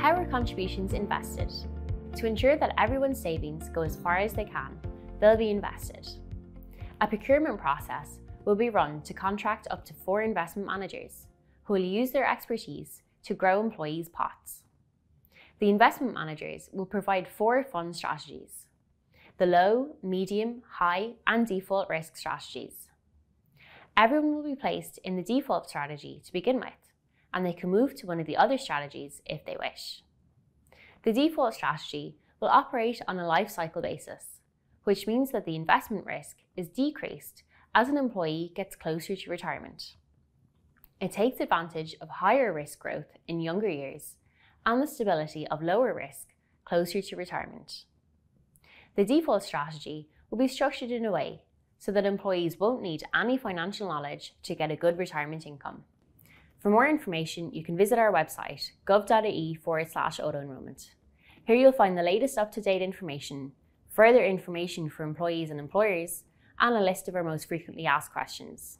How are contributions invested? To ensure that everyone's savings go as far as they can, they'll be invested. A procurement process will be run to contract up to 4 investment managers who will use their expertise to grow employees' pots. The investment managers will provide 4 fund strategies: the low, medium, high, and default risk strategies. Everyone will be placed in the default strategy to begin with, and they can move to one of the other strategies if they wish. The default strategy will operate on a life cycle basis, which means that the investment risk is decreased as an employee gets closer to retirement. It takes advantage of higher risk growth in younger years and the stability of lower risk closer to retirement. The default strategy will be structured in a way so that employees won't need any financial knowledge to get a good retirement income. For more information, you can visit our website, gov.ie/auto-enrollment. Here you'll find the latest up-to-date information, further information for employees and employers, and a list of our most frequently asked questions.